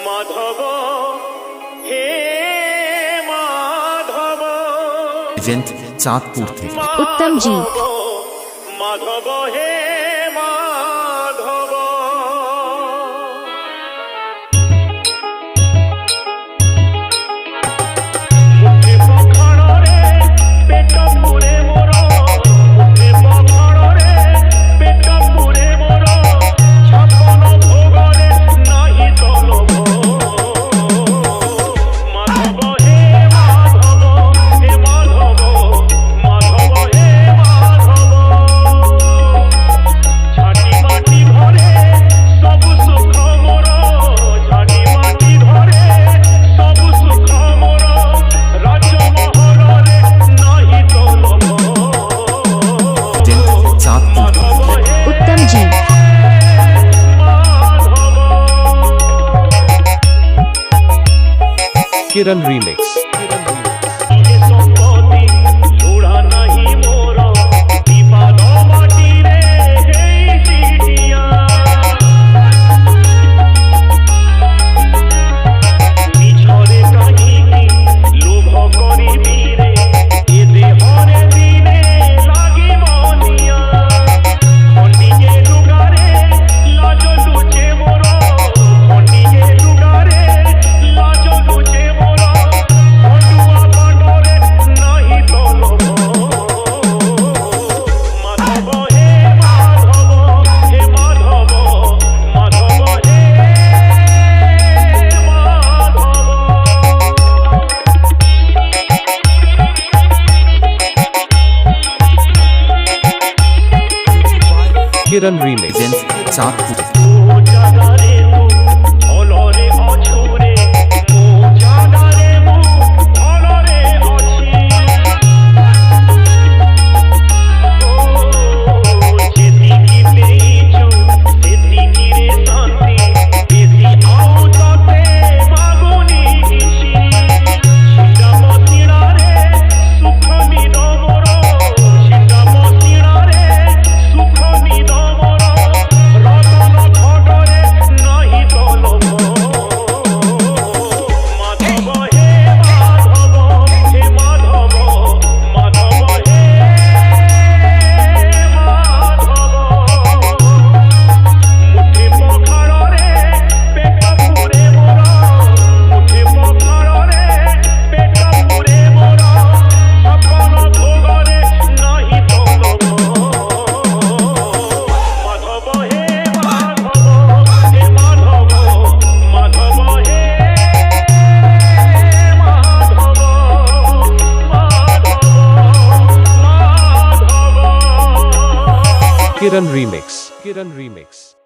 মাধব হে Madhav agent Chandpur থেকে उत्तम जी মাধব হে মাধব মুখে পখাড়রে পেট পুরে মোর মুখে পখাড়রে পেট পুরে মোর ছাপন ভোগরে নাহি তলব মাধব হে মাধব হে মাধব মাধব হে মাধব ঝাঁটি মাটি ভরে সবু সুখ মোর ঝাঁটি মাটি ধরে সবু সুখ মোর রাজমহলরে নাহি তলব এজেন্ট চাঁদপুর থেকে उत्तम जी Kiran Remix. Kiran Remix. Agent Chandpur থেকে Kiran Remix. Kiran Remix.